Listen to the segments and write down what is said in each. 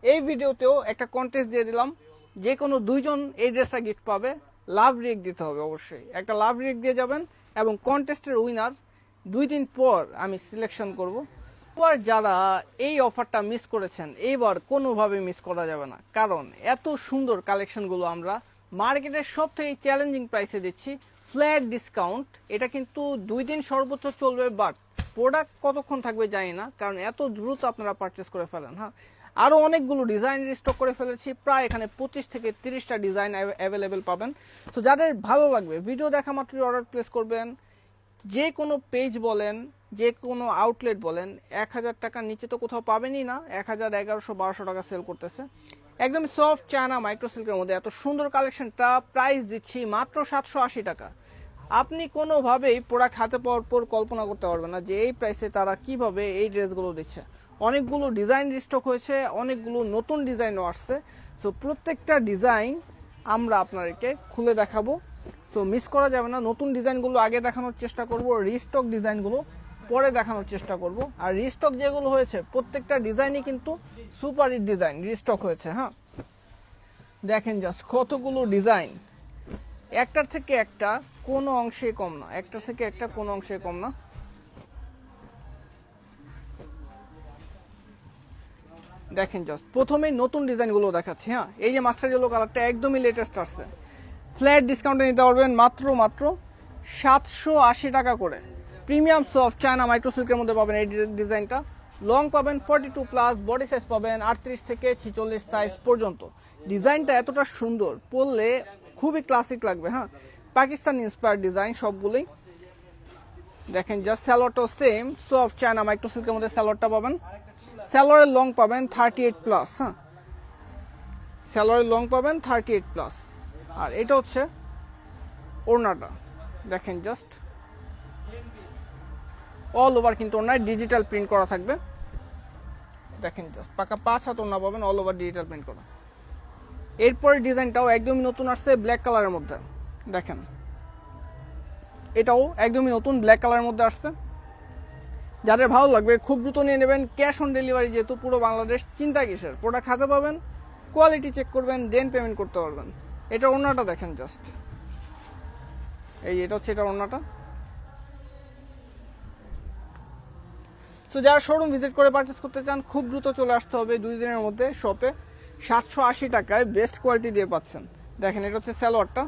এই ভিডিওতেও একটা কন্টেস্ট দিয়ে দিলাম, যে কোনো দুইজন এই ড্রেসটা গিফট পাবে। লাভ রিয়েক্ট দিতে হবে, অবশ্যই একটা লাভ রিয়েক্ট দিয়ে যাবেন এবং কন্টেস্টের উইনার 2 দিন পর আমি সিলেকশন করব। আর যারা এই অফারটা মিস করেছেন, এইবার কোনোভাবে মিস করা যাবে না, কারণ এত সুন্দর কালেকশনগুলো আমরা মার্কেটের সব থেকে চ্যালেঞ্জিং প্রাইসে দিচ্ছি, ফ্ল্যাট ডিসকাউন্ট। এটা কিন্তু 2 দিন সর্বোচ্চ চলবে, বাট প্রোডাক্ট কতক্ষণ থাকবে জানি না, কারণ এত দ্রুত আপনারা পারচেস করে ফেলেন। হ্যাঁ, আরও অনেকগুলো ডিজাইন স্টক করে ফেলেছি, প্রায় এখানে 25 থেকে 30টা ডিজাইন অ্যাভেলেবেল পাবেন। সো যাদের ভালো লাগবে ভিডিও দেখা মাত্রই অর্ডার প্লেস করবেন। যে কোনো পেজ বলেন, যে কোনো আউটলেট বলেন, 1000 টাকার নিচে তো কোথাও পাবেনই না। 1000, 1100, 1200 টাকা সেল করতেছে। একদম সফট চায়না মাইক্রো সিল্কের মধ্যে এত সুন্দর কালেকশনটা প্রাইস দিচ্ছি মাত্র 780 টাকা। আপনি কোনোভাবেই প্রোডাক্ট হাতে পাওয়ার পর কল্পনা করতে পারবেন না যে এই প্রাইসে তারা কিভাবে এই ড্রেসগুলো দিচ্ছে। অনেকগুলো ডিজাইন রিস্টক হয়েছে, অনেকগুলো নতুন ডিজাইনও আসছে। সো প্রত্যেকটা ডিজাইন আমরা আপনাদেরকে খুলে দেখাবো, সো মিস করা যাবে না। নতুন ডিজাইনগুলো আগে দেখানোর চেষ্টা করব, রিস্টক ডিজাইনগুলো পরে দেখানোর চেষ্টা করব। আর রিস্টক যেগুলো হয়েছে প্রত্যেকটা ডিজাইনই কিন্তু সুপার হিট ডিজাইন রিস্টক হয়েছে। হ্যাঁ, দেখেন জাস্ট কতগুলো ডিজাইন, একটার থেকে একটা কোনো অংশে কম না, একটার থেকে একটা কোনো অংশে কম না। দেখেন জাস্ট প্রথমেই নতুন ডিজাইনগুলো দেখাচ্ছি। হ্যাঁ, এই যে মাস্টার ইয়েলো কালারটা একদমই লেটেস্ট আসছে, ফ্ল্যাট ডিসকাউন্টে নিতে পারবেন মাত্র 780 টাকা করে। প্রিমিয়াম সফট চায়না মাইক্রো সিল্কের মধ্যে পাবেন এই ডিজাইনটা। লং পাবেন 42+, বডি সাইজ পাবেন 38 থেকে 46 সাইজ পর্যন্ত। ডিজাইনটা এতটা সুন্দর, পরলে খুবই ক্লাসিক লাগবে। হ্যাঁ, পাকিস্তান ইন্সপায়ার ডিজাইন সবগুলোই। দেখেন জাস্ট স্যালোয়ারটাও সেম সফট চায়না মাইক্রো সিল্কের মধ্যে স্যালোয়ারটা পাবেন। স্যালোয়ারের লং পাবেন 38+। হ্যাঁ, স্যালোয়ারের লং পাবেন 38+। আর এটা হচ্ছে ওড়নাটা, দেখেন জাস্ট অল ওভার কিন্তু ওড়নায় ডিজিটাল প্রিন্ট করা থাকবে। দেখেন জাস্ট পাকা 5 হাত ওড়না পাবেন, অল ওভার ডিজিটাল প্রিন্ট করা। এরপর ডিজাইনটাও একদমই নতুন আসছে ব্ল্যাক কালারের মধ্যে। দেখেন এটাও একদমই নতুন ব্ল্যাক কালারের মধ্যে আসছে। যাদের ভালো লাগবে খুব দ্রুত নিয়ে নেবেন। ক্যাশ অন ডেলিভারি, যেহেতু পুরো বাংলাদেশ, চিন্তা কিসের, প্রোডাক্ট হাতে পাবেন, কোয়ালিটি চেক করবেন, দেন পেমেন্ট করতে পারবেন। এটা ওড়নাটা দেখেন জাস্ট, এই এটা হচ্ছে এটা ওড়নাটা। সো যারা শোরুম ভিজিট করে পারচেস করতে চান, খুব দ্রুত চলে আসতে হবে 2 দিনের মধ্যে শপে। 780 টাকায় বেস্ট কোয়ালিটি দিয়ে পাচ্ছেন। দেখেন এটা হচ্ছে সালোয়ারটা।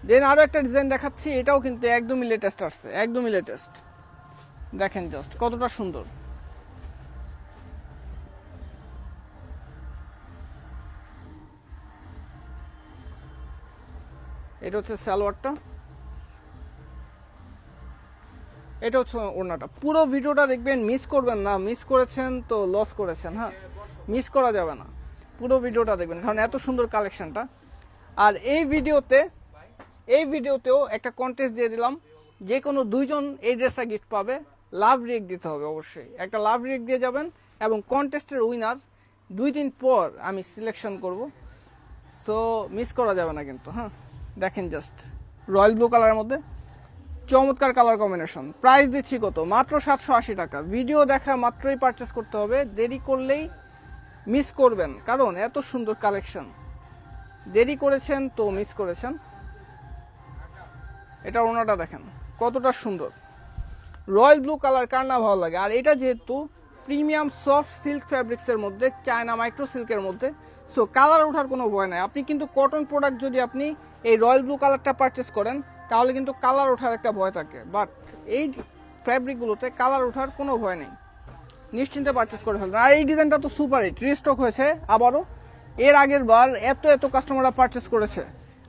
দেন আরও একটা ডিজাইন দেখাচ্ছি, এটাও কিন্তু একদমই লেটেস্ট আসছে, একদমই লেটেস্ট। দেখেন জাস্ট কতটা সুন্দর। এটা হচ্ছে সালোয়ারটা, এটা হচ্ছে ওড়নাটা। পুরো ভিডিওটা দেখবেন, মিস করবেন না। মিস করেছেন তো লস করেছেন। হ্যাঁ, মিস করা যাবে না, পুরো ভিডিওটা দেখবেন, কারণ এত সুন্দর কালেকশনটা। আর এই ভিডিওতেও একটা কন্টেস্ট দিয়ে দিলাম, যে কোনো দুইজন এই ড্রেসটা গিফট পাবে। লাভ রিয়েক্ট দিতে হবে, অবশ্যই একটা লাভ রিয়েক্ট দিয়ে যাবেন এবং কন্টেস্টের উইনার 2 দিন পর আমি সিলেকশন করব। সো মিস করা যাবে না কিন্তু। হ্যাঁ, দেখেন জাস্ট রয়্যাল ব্লু কালারের মধ্যে চমৎকার কালার কম্বিনেশন। প্রাইস দিচ্ছি কত? মাত্র 780 টাকা। ভিডিও দেখা মাত্রই পারচেস করতে হবে, দেরি করলেই মিস করবেন, কারণ এত সুন্দর কালেকশন। দেরি করেছেন তো মিস করেছেন। এটা ওড়নাটা দেখেন কতটা সুন্দর, রয়্যাল ব্লু কালার, কার না ভালো লাগে। আর এটা যেহেতু প্রিমিয়াম সফট সিল্ক ফ্যাব্রিক্সের মধ্যে, চায়না মাইক্রো সিল্কের মধ্যে, সো কালার ওঠার কোনো ভয় নাই। আপনি কিন্তু কটন প্রোডাক্ট যদি আপনি এই রয়্যাল ব্লু কালারটা পারচেস করেন, তাহলে কিন্তু কালার ওঠার একটা ভয় থাকে, বাট এই ফ্যাব্রিকগুলোতে কালার ওঠার কোনো ভয় নেই, নিশ্চিন্তে পারচেস করে ফেলবেন। আর এই ডিজাইনটা তো সুপার হিট, রিস্টক হয়েছে আবারও। এর আগের বার এত কাস্টমাররা পারচেস করেছে।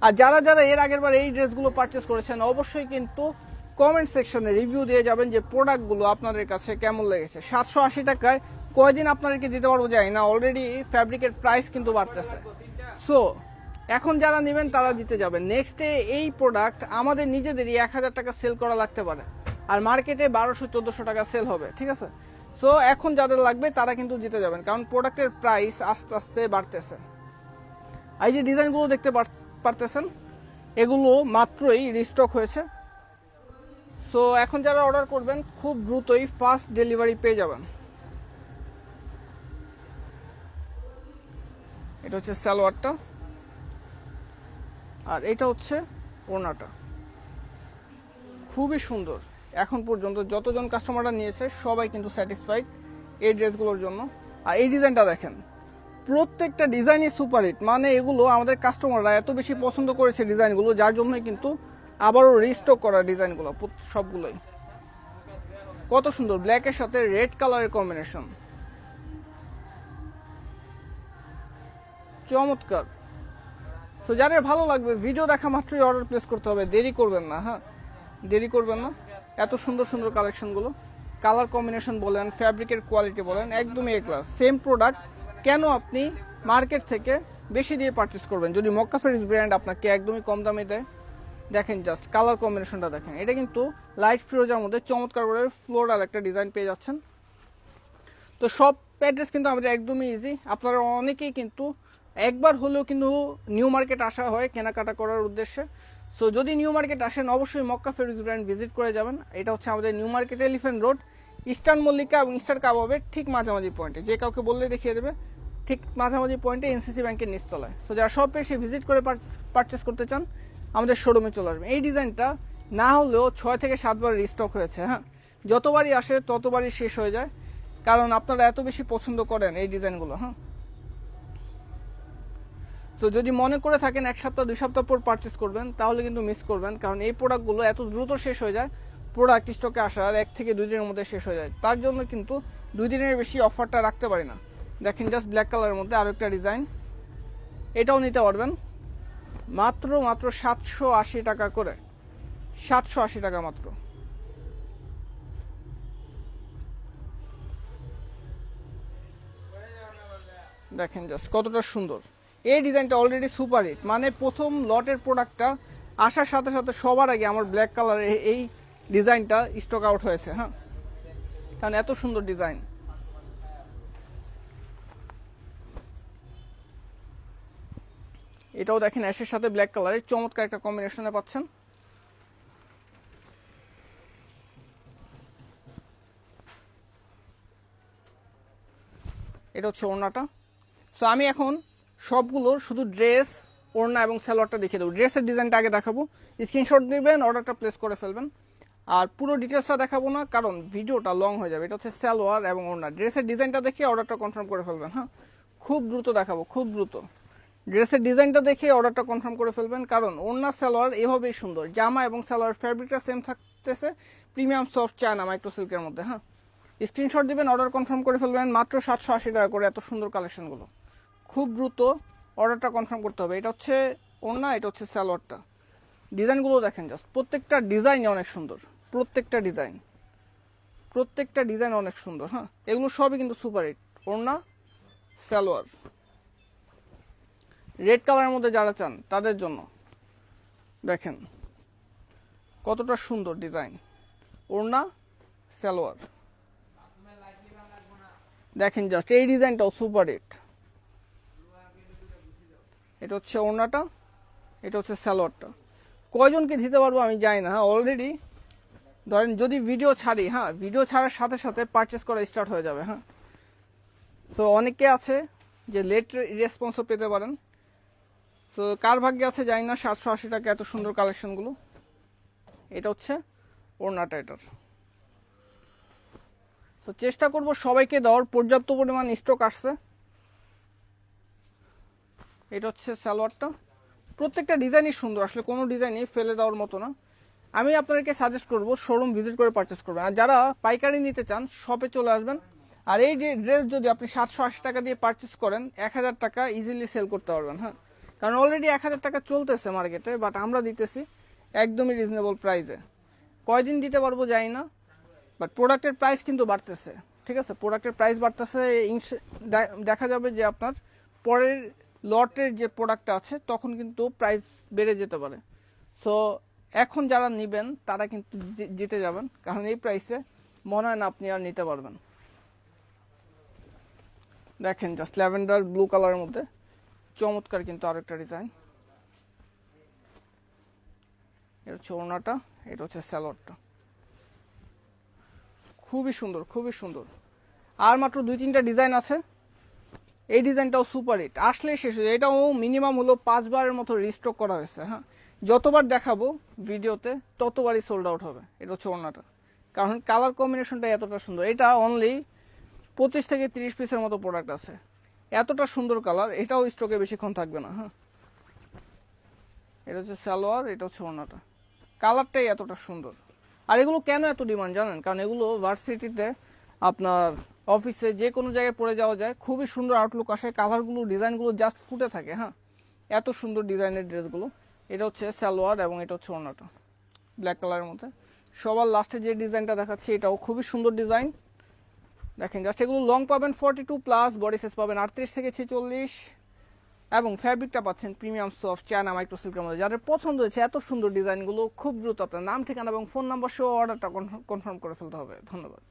আর যারা যারা এর আগের বার এই ড্রেসগুলো পারচেস করেছেন, অবশ্যই কিন্তু কমেন্ট সেকশনে রিভিউ দিয়ে যাবেন যে প্রোডাক্টগুলো আপনাদের কাছে কেমন লেগেছে। 780 টাকায় কয়দিন আপনাদেরকে দিতে পারবো যাই না, অলরেডি ফ্যাব্রিকের প্রাইস কিন্তু বাড়তেছে। সো এখন যারা নেবেন তারা দিতে যাবেন। নেক্সটে এই প্রোডাক্ট আমাদের নিজেদেরই 1000 টাকা সেল করা লাগতে পারে, আর মার্কেটে 1200-1400 টাকা সেল হবে, ঠিক আছে? সো এখন যাদের লাগবে তারা কিন্তু জিতে যাবেন, কারণ প্রোডাক্টের প্রাইস আস্তে আস্তে বাড়তেছে। এই যে ডিজাইনগুলো দেখতে পারতেছেন, এগুলো মাত্রই রিস্টক হয়েছে। সো এখন যারা অর্ডার করবেন খুব দ্রুতই ফাস্ট ডেলিভারি পেয়ে যাবেন। এটা হচ্ছে সালোয়ারটা, আর এটা হচ্ছে ওড়নাটা। খুবই সুন্দর। এখন পর্যন্ত যতজন কাস্টমাররা নিয়েছে সবাই কিন্তু স্যাটিসফাইড এই ড্রেসগুলোর জন্য। আর এই ডিজাইনটা দেখেন, প্রত্যেকটা ডিজাইনই সুপার হিট। মানে এগুলো আমাদের কাস্টমাররা এত বেশি পছন্দ করেছে ডিজাইনগুলো, যার জন্যই কিন্তু আবারও রিস্টক করা ডিজাইনগুলো সবগুলোই। কত সুন্দর, ব্ল্যাকের সাথে রেড কালারের কম্বিনেশন, চমৎকার। তো যাদের ভালো লাগবে ভিডিও দেখা মাত্রই অর্ডার প্লেস করতে হবে, দেরি করবেন না। হ্যাঁ, দেরি করবেন না। এত সুন্দর সুন্দর কালেকশনগুলো, কালার কম্বিনেশন বলেন, ফ্যাব্রিকের কোয়ালিটি বলেন, একদমই এ ক্লাস। সেম প্রোডাক্ট কেন আপনি মার্কেট থেকে বেশি দিয়ে পারচেস করবেন যদি মক্কা ফেব্রিক্স ব্র্যান্ড আপনাকে একদমই কম দামে দেয়? দেখেন জাস্ট কালার কম্বিনেশনটা দেখেন। এটা কিন্তু লাইট ফিরোজার মধ্যে চমৎকার করে ফ্লোরাল একটা ডিজাইন পেয়ে যাচ্ছেন। তো সব অ্যাড্রেস কিন্তু আমাদের একদমই ইজি। আপনারা অনেকেই কিন্তু একবার হলেও কিন্তু নিউ মার্কেট আসা হয় কেনাকাটা করার উদ্দেশ্যে। সো যদি নিউ মার্কেট আসেন অবশ্যই মক্কা ফেব্রিক্স ব্র্যান্ড ভিজিট করে যাবেন। এটা হচ্ছে আমাদের new market elephant road, eastern Mallika এবং ইস্টার কাবাবের ঠিক মাঝামাঝি পয়েন্টে। যে কাউকে বললে দেখিয়ে দেবে, ঠিক মাঝামাঝি পয়েন্টে এনসিসি ব্যাংকের নিচতলায়। সো যারা সব এসে ভিজিট করে পারচেস করতে চান আমাদের শোরুমে চলে আসবেন। এই ডিজাইনটা না হলেও 6 থেকে 7 বার রিস্টক হয়েছে। হ্যাঁ, যতবারই আসে ততবারই শেষ হয়ে যায়, কারণ আপনারা এত বেশি পছন্দ করেন এই ডিজাইনগুলো। হ্যাঁ, তো যদি মনে করে থাকেন 1 সপ্তাহ 2 সপ্তাহ পর পারচেস করবেন তাহলে কিন্তু মিস করবেন, কারণ এই প্রোডাক্টগুলো এত দ্রুত শেষ হয়ে যায়। প্রোডাক্ট স্টকে আসার 1 থেকে 2 দিনের মধ্যে শেষ হয়ে যায়, তার জন্য কিন্তু 2 দিনের বেশি অফারটা রাখতে পারি না। দেখেন জাস্ট ব্ল্যাক কালারের মধ্যে আরও একটা ডিজাইন, এটাও নিতে পারবেন মাত্র 780 টাকা করে, 780 টাকা মাত্র। দেখেন জাস্ট কতটা সুন্দর। এই ডিজাইনটা অলরেডি সুপার হিট। মানে প্রথম লটের প্রোডাক্টটা আসার সাথে সাথে সবার আগে আমার ব্ল্যাক কালার এই ডিজাইনটা স্টক আউট হয়েছে। হ্যাঁ, কারণ এত সুন্দর ডিজাইন। এটাও দেখেন অ্যাশের সাথে ব্ল্যাক কালারের চমৎকার একটা কম্বিনেশনে পাচ্ছেন। এটা হচ্ছে ওড়নাটা। সো আমি এখন সবগুলোর শুধু ড্রেস, ওড়না এবং সালোয়ারটা দেখিয়ে দেবো। ড্রেসের ডিজাইনটা আগে দেখাবো, স্ক্রিনশট নেবেন, অর্ডারটা প্লেস করে ফেলবেন। আর পুরো ডিটেলসটা দেখাবো না, কারণ ভিডিওটা লং হয়ে যাবে। এটা হচ্ছে সালোয়ার এবং ওড়না। ড্রেসের ডিজাইনটা দেখে অর্ডারটা কনফার্ম করে ফেলবেন। হ্যাঁ, খুব দ্রুত দেখাবো, খুব দ্রুত। ড্রেসের ডিজাইনটা দেখে অর্ডারটা কনফার্ম করে ফেলবেন, কারণ ওড়না সালোয়ার এভাবেই সুন্দর। জামা এবং সালোয়ার ফ্যাব্রিকটা সেম থাকতেছে, প্রিমিয়াম সফট চায়না মাইক্রো সিল্কের মধ্যে। হ্যাঁ, স্ক্রিনশট দিবেন, অর্ডার কনফার্ম করে ফেলবেন। মাত্র 780 টাকা করে এত সুন্দর কালেকশনগুলো। খুব দ্রুত অর্ডারটা কনফার্ম করতে হবে। এটা হচ্ছে ওড়না, এটা হচ্ছে সালোয়ারটা। ডিজাইনগুলো দেখেন জাস্ট, প্রত্যেকটা ডিজাইন অনেক সুন্দর, প্রত্যেকটা ডিজাইন অনেক সুন্দর। হ্যাঁ, এগুলো সবই কিন্তু সুপার হিট। ওড়না, সালোয়ার, রেড কালারের মধ্যে যারা চান তাদের জন্য দেখেন কতটা সুন্দর ডিজাইন। ওড়না, সালোয়ার, দেখেন জাস্ট এই ডিজাইনটাও সুপার হিট। এটা হচ্ছে ওড়নাটা, এটা হচ্ছে সালোয়ারটা। কয়জনকে দিতে পারবো আমি জানি না। হ্যাঁ, অলরেডি ধরেন যদি ভিডিও ছাড়ি, হ্যাঁ, ভিডিও ছাড়ার সাথে সাথে পারচেস করা স্টার্ট হয়ে যাবে। হ্যাঁ, তো অনেকে আছে যে লেট রেসপন্সও পেতে পারেন। তো কার ভাগ্যে আছে জানি না 780 টাকা এত সুন্দর কালেকশনগুলো। এটা হচ্ছে ওড়নাটা এটার। তো চেষ্টা করব সবাইকে দেওয়ার, পর্যাপ্ত পরিমাণ স্টক আসছে। এটা হচ্ছে সালোয়ারটা। প্রত্যেকটা ডিজাইনই সুন্দর, আসলে কোনো ডিজাইনই ফেলে দেওয়ার মতো না। আমি আপনাদেরকে সাজেস্ট করব শোরুম ভিজিট করে পারচেস করবেন। আর যারা পাইকারি নিতে চান শপে চলে আসবেন। আর এই যে ড্রেস যদি আপনি 780 টাকা দিয়ে পারচেস করেন 1000 টাকা ইজিলি সেল করতে পারবেন। হ্যাঁ, কারণ অলরেডি 1000 টাকা চলতেছে মার্কেটে, বাট আমরা দিতেছি একদমই রিজনেবল প্রাইসে। কয়দিন দিতে পারবো জানি না, বাট প্রোডাক্টের প্রাইস কিন্তু বাড়তেছে। ঠিক আছে, প্রোডাক্টের প্রাইস বাড়তেছে, দেখা যাবে যে আপনার পরের লটের যে প্রোডাক্টটা আছে তখন কিন্তু প্রাইস বেড়ে যেতে পারে। সো এখন যারা নেবেন তারা কিন্তু জিতে যাবেন, কারণ এই প্রাইসে মনে হয় না আপনি আর নিতে পারবেন। দেখেন জাস্ট ল্যাভেন্ডার ব্লু কালারের মধ্যে চমৎকার কিন্তু আরেকটা ডিজাইন। এটা হচ্ছে ওড়নাটা, এটা হচ্ছে সালোয়ারটা। খুবই সুন্দর, খুবই সুন্দর। আর মাত্র 2-3টা ডিজাইন আছে, এই ডিজাইনটাও সুপার হিট, আসলে শেষ হয়ে যায়। এটাও মিনিমাম হলো 5 বারের মতো রিস্টক করা হয়েছে। হ্যাঁ, যতবার দেখাবো ভিডিওতে ততবারই সোল্ড আউট হবে। এটা হচ্ছে ওড়নাটা, কারণ কালার কম্বিনেশনটা এতটা সুন্দর। এটা অনলি 25 থেকে 30 পিসের মতো প্রোডাক্ট আছে, এতটা সুন্দর কালার। এটাও স্টকে বেশিক্ষণ থাকবে না। হ্যাঁ, এটা হচ্ছে সালোয়ার, এটা হচ্ছে ওড়নাটা, কালারটাই এতটা সুন্দর। আর এগুলো কেন এত ডিমান্ড জানেন? কারণ এগুলো ভার্সিটিতে, আপনার অফিসে, যে কোনো জায়গায় পরে যাওয়া যায়, খুবই সুন্দর আউটলুক আসে, কালারগুলো ডিজাইনগুলো জাস্ট ফুটে থাকে। হ্যাঁ, এত সুন্দর ডিজাইনের ড্রেসগুলো। এটা হচ্ছে সালোয়ার এবং এটা হচ্ছে ওড়নাটা ব্ল্যাক কালারের মধ্যে। সবার লাস্টে যে ডিজাইনটা দেখাচ্ছি এটাও খুবই সুন্দর ডিজাইন। দেখেন জাস্ট, এগুলো লং পাবেন 42+, বডি সাইজ পাবেন 38 থেকে 46, এবং ফ্যাব্রিকটা পাচ্ছেন প্রিমিয়াম সফট চায়না মাইক্রোসিল্কের মধ্যে। যাদের পছন্দ হয়েছে এত সুন্দর ডিজাইনগুলো, খুব দ্রুত আপনার নাম, ঠিকানা এবং ফোন নাম্বার সহ অর্ডারটা কনফার্ম করে ফেলতে হবে। ধন্যবাদ।